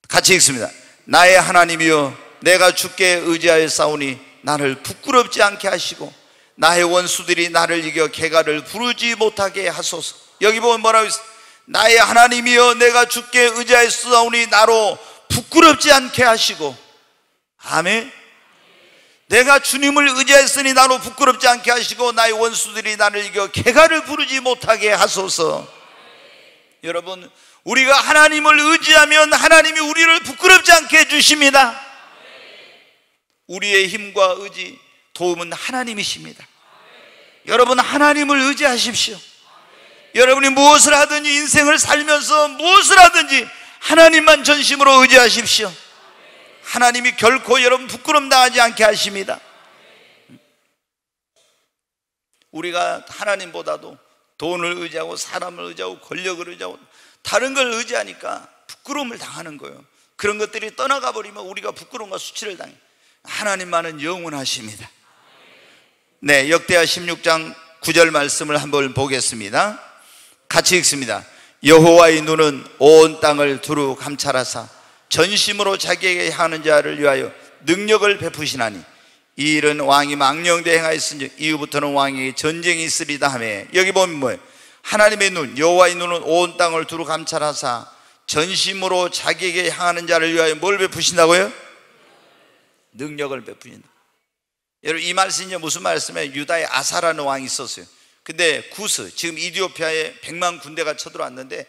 같이 읽습니다. 나의 하나님이여, 내가 주께 의지하여 싸우니 나를 부끄럽지 않게 하시고 나의 원수들이 나를 이겨 개가를 부르지 못하게 하소서. 여기 보면 뭐라고 있어요? 나의 하나님이여, 내가 주께 의지하여 싸우니 나로 부끄럽지 않게 하시고. 아멘. 내가 주님을 의지했으니 나로 부끄럽지 않게 하시고 나의 원수들이 나를 이겨 개가를 부르지 못하게 하소서. 여러분, 우리가 하나님을 의지하면 하나님이 우리를 부끄럽지 않게 해주십니다. 우리의 힘과 의지, 도움은 하나님이십니다. 여러분, 하나님을 의지하십시오. 여러분이 무엇을 하든지, 인생을 살면서 무엇을 하든지 하나님만 전심으로 의지하십시오. 하나님이 결코 여러분 부끄럼 당하지 않게 하십니다. 우리가 하나님보다도 돈을 의지하고 사람을 의지하고 권력을 의지하고 다른 걸 의지하니까 부끄러움을 당하는 거예요. 그런 것들이 떠나가 버리면 우리가 부끄러움과 수치를 당해요. 하나님만은 영원하십니다. 네, 역대하 16장 9절 말씀을 한번 보겠습니다. 같이 읽습니다. 여호와의 눈은 온 땅을 두루 감찰하사 전심으로 자기에게 향하는 자를 위하여 능력을 베푸시나니 이 일은 왕이 망령되이 행하였은즉 이후부터는 왕에게 전쟁이 있으리다 하며. 여기 보면 뭐예요? 하나님의 눈, 여호와의 눈은 온 땅을 두루 감찰하사 전심으로 자기에게 향하는 자를 위하여 뭘 베푸신다고요? 능력을 베푸신다. 여러분, 이 말씀이 무슨 말씀이에요? 유다의 아사라는 왕이 있었어요. 근데 구스, 지금 이디오피아에 100만 군대가 쳐들어왔는데,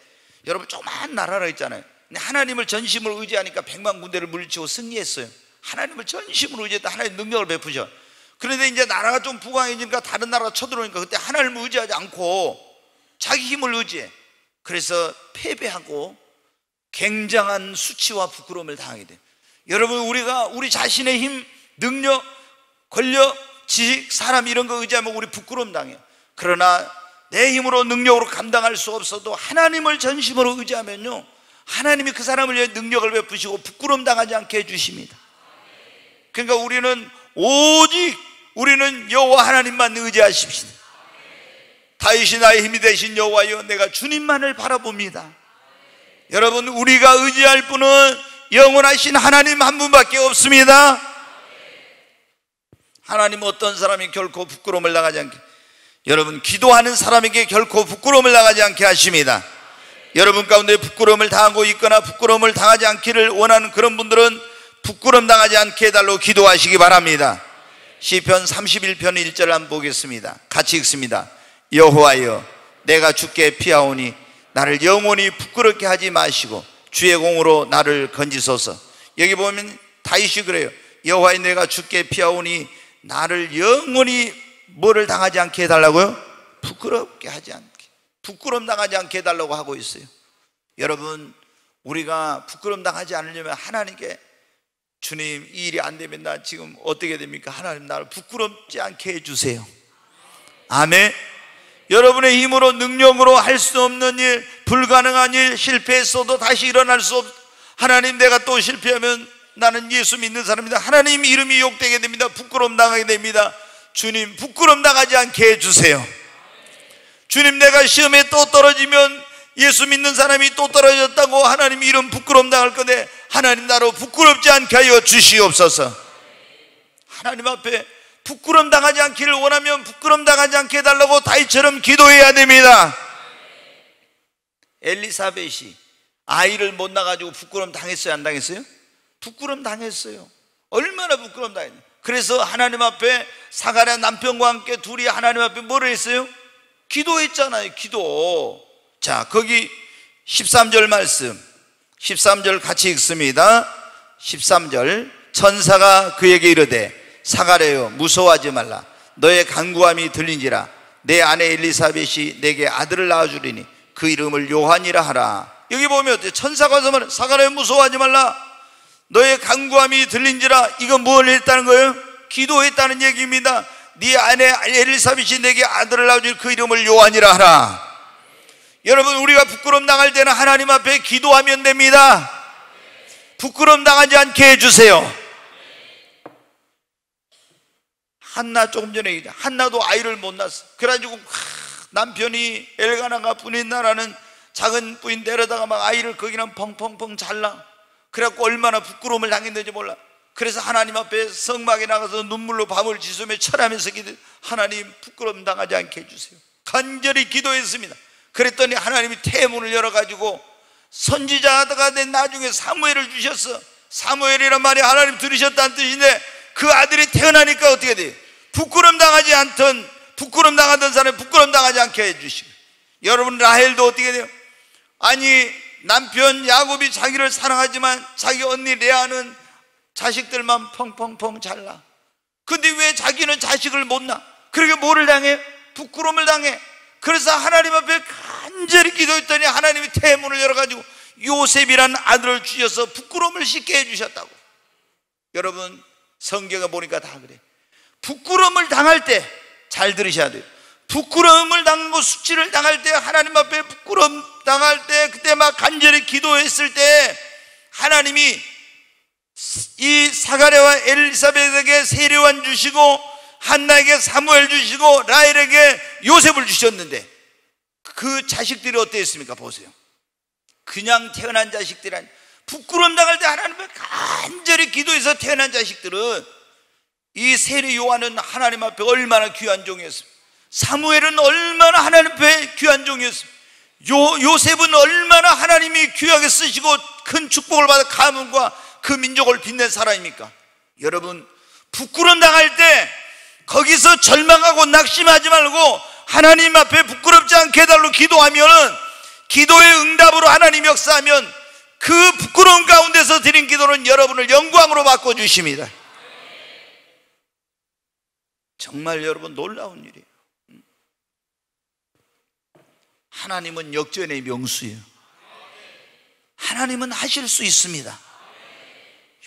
여러분 조그만 나라라 있잖아요. 근데 하나님을 전심으로 의지하니까 100만 군대를 물리치고 승리했어요. 하나님을 전심으로 의지했다. 하나님 능력을 베푸셔. 그런데 이제 나라가 좀 부강해지니까 다른 나라가 쳐들어오니까 그때 하나님을 의지하지 않고 자기 힘을 의지해. 그래서 패배하고 굉장한 수치와 부끄러움을 당하게 돼요. 여러분, 우리가 우리 자신의 힘, 능력, 권력, 지식, 사람 이런 거 의지하면 우리 부끄러움 당해요. 그러나 내 힘으로 능력으로 감당할 수 없어도 하나님을 전심으로 의지하면요, 하나님이 그 사람을 위해 능력을 베푸시고 부끄러움 당하지 않게 해주십니다. 그러니까 우리는 여호와 하나님만 의지하십시다. 다윗이 나의 힘이 되신 여호와여, 내가 주님만을 바라봅니다. 여러분, 우리가 의지할 분은 영원하신 하나님 한 분밖에 없습니다. 하나님 어떤 사람이 결코 부끄러움을 당하지 않게, 여러분 기도하는 사람에게 결코 부끄러움을 당하지 않게 하십니다. 여러분 가운데 부끄러움을 당하고 있거나 부끄러움을 당하지 않기를 원하는 그런 분들은 부끄러움 당하지 않게 해달라고 기도하시기 바랍니다. 시편 31편 1절 한번 보겠습니다. 같이 읽습니다. 여호와여, 내가 주께 피하오니 나를 영원히 부끄럽게 하지 마시고 주의 공으로 나를 건지소서. 여기 보면 다윗이 그래요. 여호와여, 내가 주께 피하오니 나를 영원히 뭐를 당하지 않게 해달라고요? 부끄럽게 하지 않게, 부끄러움 당하지 않게 해달라고 하고 있어요. 여러분, 우리가 부끄러움 당하지 않으려면 하나님께, 주님 이 일이 안 되면 나 지금 어떻게 됩니까? 하나님 나를 부끄럽지 않게 해주세요. 아멘. 여러분의 힘으로 능력으로 할 수 없는 일, 불가능한 일, 실패했어도 다시 일어날 수 없, 하나님 내가 또 실패하면 나는 예수 믿는 사람입니다, 하나님 이름이 욕되게 됩니다, 부끄러움 당하게 됩니다. 주님 부끄러움 당하지 않게 해주세요. 주님, 내가 시험에 또 떨어지면 예수 믿는 사람이 또 떨어졌다고 하나님 이름 부끄러움 당할 건데 하나님 나로 부끄럽지 않게 하여 주시옵소서. 하나님 앞에 부끄러움 당하지 않기를 원하면 부끄러움 당하지 않게 해달라고 다윗처럼 기도해야 됩니다. 엘리사벳이 아이를 못 낳아가지고 부끄러움 당했어요, 안 당했어요? 부끄러움 당했어요. 얼마나 부끄러움 당했냐. 그래서 하나님 앞에 사가랴 남편과 함께 둘이 하나님 앞에 뭐를 했어요? 기도했잖아요. 기도. 자, 거기 13절 말씀, 13절 같이 읽습니다. 13절, 천사가 그에게 이르되 사가랴여 무서워하지 말라. 너의 간구함이 들린지라. 내 아내 엘리사벳이 내게 아들을 낳아주리니 그 이름을 요한이라 하라. 여기 보면 어때요? 천사가 와서 말해, 사가랴여 무서워하지 말라. 너의 간구함이 들린지라. 이거 뭘 했다는 거예요? 기도했다는 얘기입니다. 네 아내 엘리사벳이 내게 아들을 낳아주리니 그 이름을 요한이라 하라. 여러분, 우리가 부끄러움 당할 때는 하나님 앞에 기도하면 됩니다. 부끄러움 당하지 않게 해주세요. 한나, 조금 전에 얘기했죠. 한나도 아이를 못 낳았어. 그래가지고 남편이 엘가나가 부인나라는 작은 부인 데려다가 막 아이를 거기는 펑펑펑 잘라. 그래갖고 얼마나 부끄러움을 당했는지 몰라. 그래서 하나님 앞에 성막에 나가서 눈물로 밤을 지새며 철하면서 기도, 하나님 부끄러움 당하지 않게 해주세요. 간절히 기도했습니다. 그랬더니 하나님이 태문을 열어가지고 선지자가 된 나중에 사무엘을 주셨어. 사무엘이란 말이 하나님 들으셨다는 뜻인데, 그 아들이 태어나니까 어떻게 돼요? 부끄러움 당하지 않던, 부끄러움 당하던 사람이 부끄러움 당하지 않게 해주시고. 여러분, 라헬도 어떻게 돼요? 아니, 남편 야곱이 자기를 사랑하지만 자기 언니 레아는 자식들만 펑펑펑 잘나. 근데 왜 자기는 자식을 못 낳아? 그러게 뭐를 당해? 부끄러움을 당해. 그래서 하나님 앞에 간절히 기도했더니 하나님이 태문을 열어가지고 요셉이라는 아들을 주셔서 부끄러움을 쉽게 해주셨다고. 여러분, 성경에 보니까 다 그래. 부끄러움을 당할 때 잘 들으셔야 돼요. 부끄러움을 당하고 수치를 당할 때, 하나님 앞에 부끄러움 당할 때, 그때 막 간절히 기도했을 때 하나님이 이 사가랴와 엘리사벳에게 세례요한 주시고, 한나에게 사무엘 주시고, 라헬에게 요셉을 주셨는데 그 자식들이 어땠습니까? 보세요. 그냥 태어난 자식들이 아니라 부끄러움 당할 때 하나님 앞에 간절히 기도해서 태어난 자식들은, 이 세례 요한은 하나님 앞에 얼마나 귀한 종이었습니까? 사무엘은 얼마나 하나님 앞에 귀한 종이었습니까? 요셉은 얼마나 하나님이 귀하게 쓰시고 큰 축복을 받아 가문과 그 민족을 빛낸 사람입니까? 여러분, 부끄러움 당할 때 거기서 절망하고 낙심하지 말고 하나님 앞에 부끄럽지 않게 해달라고 기도하면은, 기도의 응답으로 하나님 역사하면 그 부끄러운 가운데서 드린 기도는 여러분을 영광으로 바꿔주십니다. 정말 여러분, 놀라운 일이에요. 하나님은 역전의 명수예요. 하나님은 하실 수 있습니다.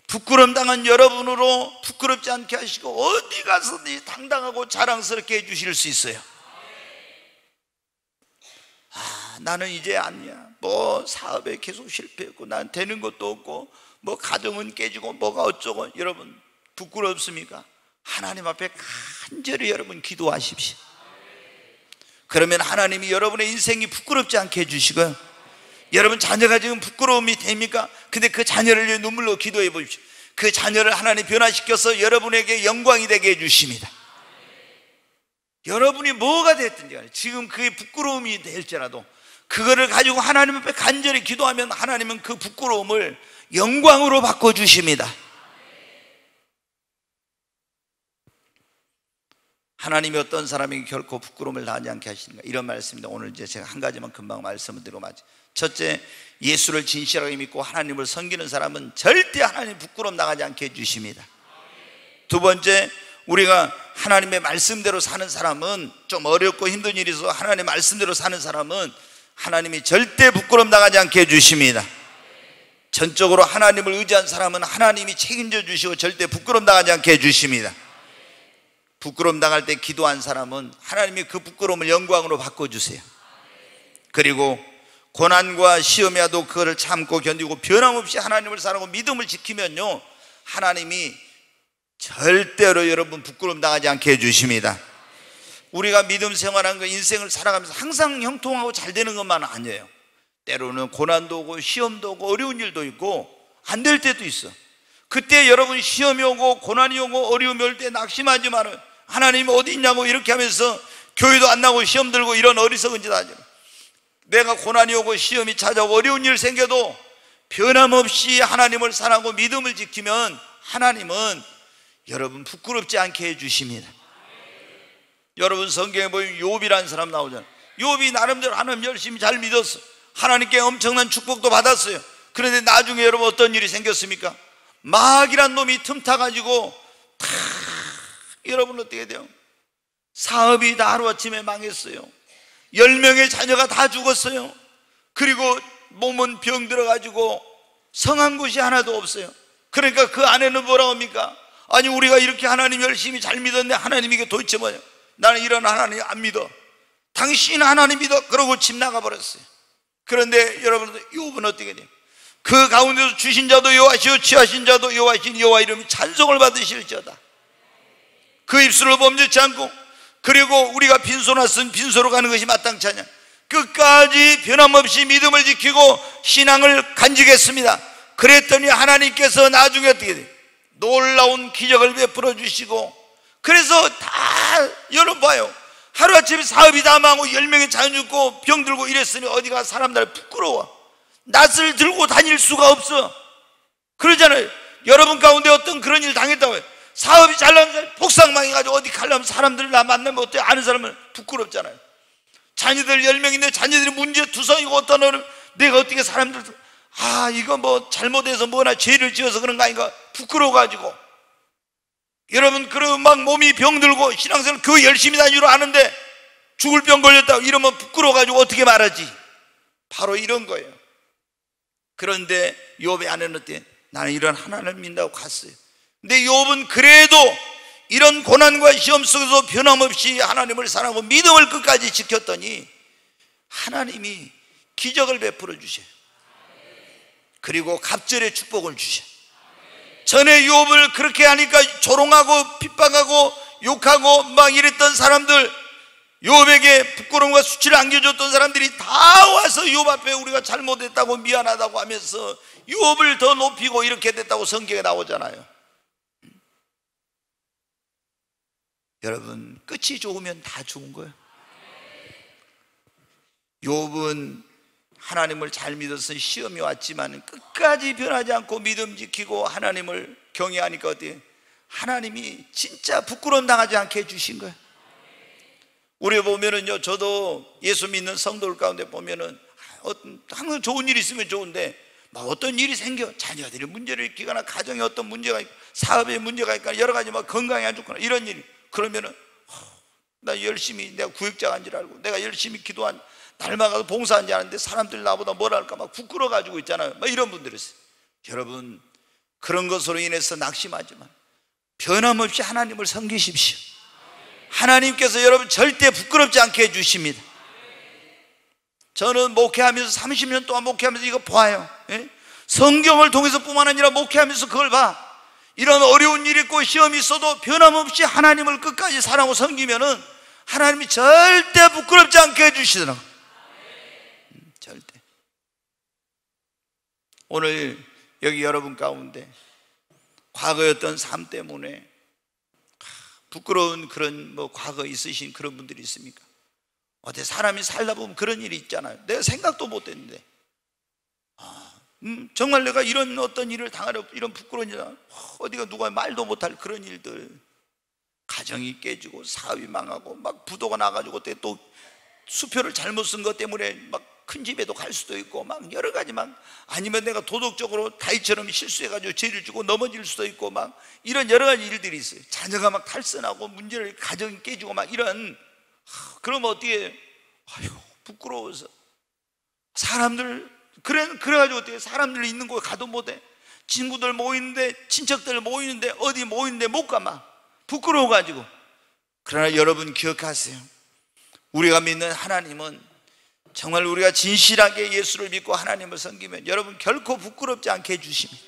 부끄럼 당한 여러분으로 부끄럽지 않게 하시고 어디 가서든지 당당하고 자랑스럽게 해주실 수 있어요. 나는 이제 아니야, 뭐 사업에 계속 실패했고 난 되는 것도 없고 뭐 가정은 깨지고 뭐가 어쩌고. 여러분, 부끄럽습니까? 하나님 앞에 간절히 여러분 기도하십시오. 그러면 하나님이 여러분의 인생이 부끄럽지 않게 해주시고요. 여러분 자녀가 지금 부끄러움이 됩니까? 근데 그 자녀를 위해 눈물로 기도해 보십시오. 그 자녀를 하나님 변화시켜서 여러분에게 영광이 되게 해주십니다. 여러분이 뭐가 됐든지 간에 지금 그게 부끄러움이 될지라도 그거를 가지고 하나님 앞에 간절히 기도하면 하나님은 그 부끄러움을 영광으로 바꿔주십니다. 하나님이 어떤 사람에게 결코 부끄러움을 당하지 않게 하시는가, 이런 말씀입니다. 오늘 이제 제가 한 가지만 금방 말씀을 드리고 마치. 첫째, 예수를 진실하게 믿고 하나님을 섬기는 사람은 절대 하나님 부끄러움 당하지 않게 해주십니다. 두 번째, 우리가 하나님의 말씀대로 사는 사람은, 좀 어렵고 힘든 일이 있어서 하나님의 말씀대로 사는 사람은 하나님이 절대 부끄러움 당하지 않게 해주십니다. 전적으로 하나님을 의지한 사람은 하나님이 책임져 주시고 절대 부끄러움 당하지 않게 해주십니다. 부끄러움 당할 때 기도한 사람은 하나님이 그 부끄러움을 영광으로 바꿔주세요. 그리고 고난과 시험이 와도 그거를 참고 견디고 변함없이 하나님을 사랑하고 믿음을 지키면요, 하나님이 절대로 여러분 부끄러움 당하지 않게 해주십니다. 우리가 믿음 생활하는 거, 인생을 살아가면서 항상 형통하고 잘 되는 것만 아니에요. 때로는 고난도 오고 시험도 오고 어려운 일도 있고 안 될 때도 있어. 그때 여러분 시험이 오고 고난이 오고 어려움이 올 때 낙심하지 말아요. 하나님 어디 있냐고 이렇게 하면서 교회도 안 나고 시험 들고 이런 어리석은 짓 하죠. 내가 고난이 오고 시험이 찾아오고 어려운 일 생겨도 변함없이 하나님을 사랑하고 믿음을 지키면 하나님은 여러분 부끄럽지 않게 해주십니다. 여러분 성경에 보면 욥이라는 사람 나오잖아요. 욥이 나름대로 하나님 열심히 잘 믿었어. 하나님께 엄청난 축복도 받았어요. 그런데 나중에 여러분 어떤 일이 생겼습니까? 마귀란 놈이 틈타가지고 다 여러분 어떻게 돼요? 사업이 다 하루아침에 망했어요. 10명의 자녀가 다 죽었어요. 그리고 몸은 병들어가지고 성한 곳이 하나도 없어요. 그러니까 그 아내는 뭐라고 합니까? 아니 우리가 이렇게 하나님 열심히 잘 믿었는데 하나님 이게 도대체 뭐냐? 나는 이런 하나님 안 믿어. 당신 하나님 믿어. 그러고 집 나가버렸어요. 그런데 여러분들 욥은 어떻게 돼요? 그 가운데서 주신 자도 여호와시오 취하신 자도 여호와신 여호와 이름이 찬송을 받으실지어다. 그 입술을 범죄치 않고, 그리고 우리가 빈소나 쓴 빈소로 가는 것이 마땅치 않냐? 끝까지 변함없이 믿음을 지키고 신앙을 간직했습니다. 그랬더니 하나님께서 나중에 어떻게 돼요? 놀라운 기적을 베풀어 주시고, 그래서 다 여러분 봐요. 하루아침에 사업이 다 망하고 10명의 자녀 죽고 병들고 이랬으니 어디가 사람들 부끄러워. 낯을 들고 다닐 수가 없어. 그러잖아요. 여러분 가운데 어떤 그런 일 당했다고 해요. 사업이 잘 나가면 복상망해가지고 어디 가려면 사람들 나 만나면 어때? 아는 사람은 부끄럽잖아요. 자녀들 10명인데 자녀들이 문제투성이고 어떤 어른 내가 어떻게 사람들 이거 뭐 잘못해서 뭐나 죄를 지어서 그런 거 아닌가 부끄러워가지고. 여러분 그러면 막 몸이 병들고 신앙생활 그 열심히 다니로 아는데 죽을 병 걸렸다고 이러면 부끄러워가지고 어떻게 말하지? 바로 이런 거예요. 그런데 욥의 아내는 어때? 나는 이런 하나님을 믿는다고 갔어요. 근데 욥은 그래도 이런 고난과 시험 속에서 변함없이 하나님을 사랑하고 믿음을 끝까지 지켰더니 하나님이 기적을 베풀어 주셔요. 그리고 갑절의 축복을 주셔요. 전에 욥을 그렇게 하니까 조롱하고 핍박하고 욕하고 막 이랬던 사람들, 욥에게 부끄러움과 수치를 안겨줬던 사람들이 다 와서 욥 앞에 우리가 잘못했다고 미안하다고 하면서 욥을 더 높이고 이렇게 됐다고 성경에 나오잖아요. 여러분 끝이 좋으면 다 좋은 거예요. 욥은 하나님을 잘 믿어서 시험이 왔지만 끝까지 변하지 않고 믿음 지키고 하나님을 경외하니까 어때요? 하나님이 진짜 부끄러움 당하지 않게 해주신 거예요. 우리 보면은요, 저도 예수 믿는 성도들 가운데 보면은 항상 좋은 일이 있으면 좋은데 막 어떤 일이 생겨, 자녀들이 문제를 일으키거나 가정에 어떤 문제가 있고 사업에 문제가 있거나 여러 가지 막 건강이 안 좋거나 이런 일이, 그러면은 나 열심히 내가 구역자인 줄 알고 내가 열심히 기도한 날마다 봉사한 줄 아는데 사람들이 나보다 뭐라 할까 막 부끄러워 가지고 있잖아요. 막 이런 분들이 있어요. 여러분 그런 것으로 인해서 낙심하지만 변함없이 하나님을 섬기십시오. 하나님께서 여러분 절대 부끄럽지 않게 해주십니다. 저는 목회하면서 30년 동안 목회하면서 이거 봐요. 성경을 통해서 뿐만 아니라 목회하면서 그걸 봐. 이런 어려운 일이 있고 시험이 있어도 변함없이 하나님을 끝까지 사랑하고 섬기면은 하나님이 절대 부끄럽지 않게 해주시더라고요. 절대. 오늘 여기 여러분 가운데 과거의 어떤 삶 때문에 부끄러운 그런 뭐 과거 있으신 그런 분들이 있습니까? 어때 사람이 살다 보면 그런 일이 있잖아요. 내가 생각도 못 했는데 정말 내가 이런 어떤 일을 당하려 이런 부끄러운 일, 어디가 누가 말도 못할 그런 일들, 가정이 깨지고 사업이 망하고 막 부도가 나가지고 또 수표를 잘못 쓴 것 때문에 막 큰 집에도 갈 수도 있고 막 여러 가지 막, 아니면 내가 도덕적으로 다윗처럼 실수해가지고 죄를 지고 넘어질 수도 있고 막 이런 여러 가지 일들이 있어요. 자녀가 막 탈선하고 문제를 가정이 깨지고 막 이런, 그러면 어떻게 부끄러워서 사람들 그래가지고 어떻게 사람들 있는 곳에 가도 못해. 친구들 모이는데 친척들 모이는데 어디 모이는데 못 가 막 부끄러워가지고. 그러나 여러분 기억하세요. 우리가 믿는 하나님은 정말 우리가 진실하게 예수를 믿고 하나님을 섬기면 여러분 결코 부끄럽지 않게 해주십니다.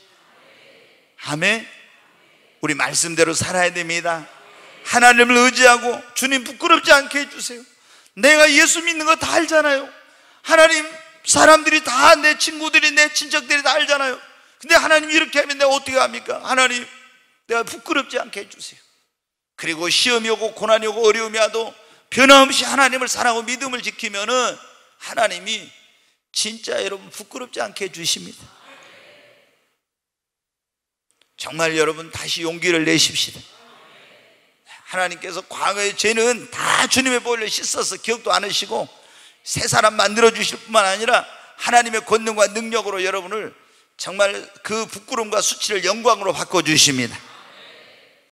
아멘. 우리 말씀대로 살아야 됩니다. 하나님을 의지하고 주님 부끄럽지 않게 해주세요. 내가 예수 믿는 거 다 알잖아요. 하나님 사람들이 다, 내 친구들이 내 친척들이 다 알잖아요. 근데 하나님 이렇게 하면 내가 어떻게 합니까? 하나님 내가 부끄럽지 않게 해주세요. 그리고 시험이 오고 고난이 오고 어려움이 와도 변함없이 하나님을 사랑하고 믿음을 지키면은 하나님이 진짜 여러분 부끄럽지 않게 해주십니다. 정말 여러분 다시 용기를 내십시다. 하나님께서 과거의 죄는 다 주님의 보혈로 씻어서 기억도 안 하시고 새 사람 만들어 주실 뿐만 아니라 하나님의 권능과 능력으로 여러분을 정말 그 부끄러움과 수치를 영광으로 바꿔주십니다.